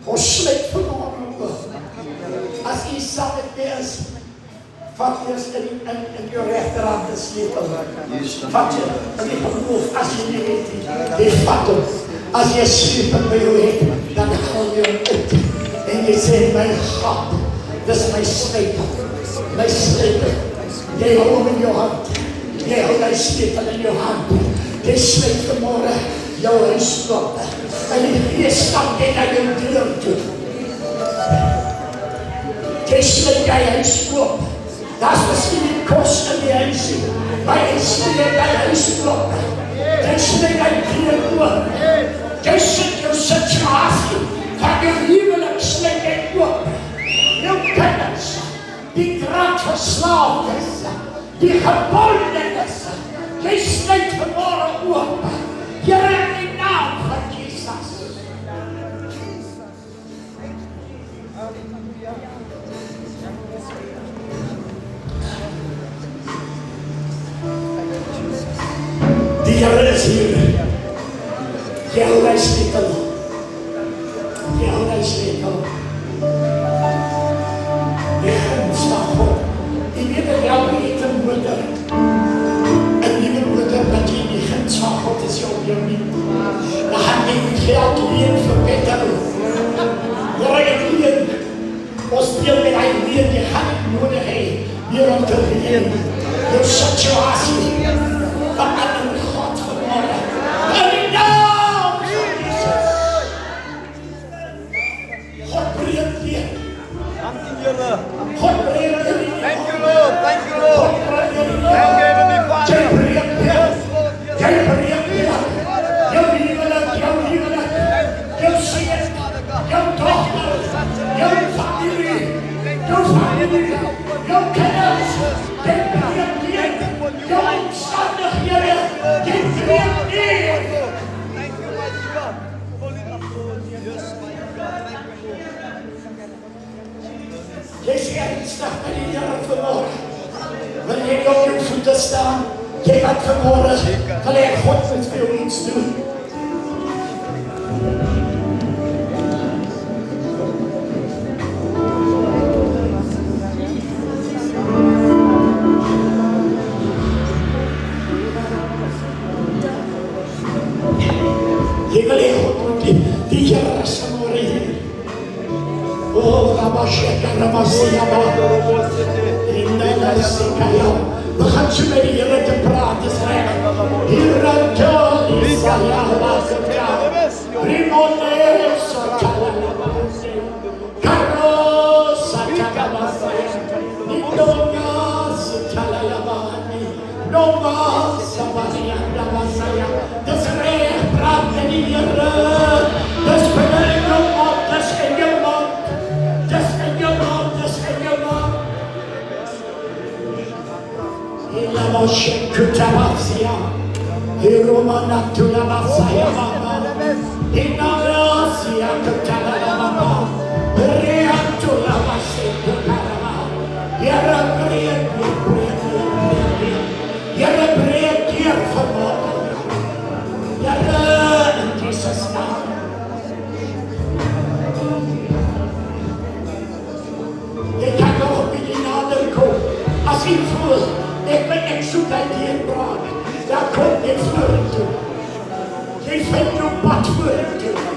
Ons sluit vanmôre oop. As U saam met my is, vat eers in jou regterhand die sleutel. Vat jy, as jy geloof, as jy nie het, jy vat hom. As jy 'n sleutel by jou het, dan haal jy hom uit. En jy sê, my God, dis my sleutel. My sleutel. Jy hou hom in jou hand. Jy hou die sleutel in jou hand. Jy sluit vanmôre jou huis oop. En die Gees stap net na jou deur toe. Jy sluit jy huis oop. Daar's miskien nie kos in die huisie, maar jy sluit jy huis oop. Jy sluit jy deur oop. Jy sit jou situasie van jou huwelik sluit jy oop. Jou kinders, die draad verslaafdes, die gebondenes, jy sluit vanmôre oop. Here, in die naam van Jesus. Die Here is hier. Jy hou die sleutel. Jy hou die sleutel. Jy gaan staan op. Jy weet dat jou het 'n moeder. En die moeder wat jy nie gaan staan op is jou nie. Dan gaan jy met geld leen verbeter. Jy leen. Ons deel met hy leen. Jy gaan nie nodig hê weer om te leen. Jou situasie. Wat aan God vanmôre. In die naam van Jesus. God breek weer. Dankie Here. God breek weer. Thank you Lord. Thank you Lord. Thank you Heavenly Father. Jy breek weer. Jy breek weer. Jou huwelik, jou seun, jou dogter, jou familie, jou kinders. Jy breek weer. Jou omstandighede. Jy breek weer. Thank you mighty God. Holy Lord. Yes, mighty God. Thank you Lord. Jy is ernstig met die Here vanmorgen. Wil jy nie op jou voete staan? Jy wat vanmorgen, wil jy God met veel iets doen. Jy wil jy God met die Here is vanmorgen hier. Oh, Rabasheka, Rabasiyaba. We gaan zo met de Heer te praten, zeggen. Hier aan jou is Yahweh vertrouwen. Primone Sotalabase. Karo Satalabase. Nidonga Sotalabani. Noma Sabariandabasaya. Dus recht praat met de Heer. Dus ben ik je mond, dus in je mond. Dus in je mond, dus in je mond. Ilamoshek Kutabasya, Hiromana Tulabasaya Mama, Inamosia Kutabama, Reatulabase Kutabama, Yara bread, Yara bread, dear for more, Yara in Jesus' name. Je kan nog een beetje nader komen. Als je voelt, ik ben echt zoek uit die inbraak. Daar komt niks voor hem toe. Je vindt een pad voor hem toe.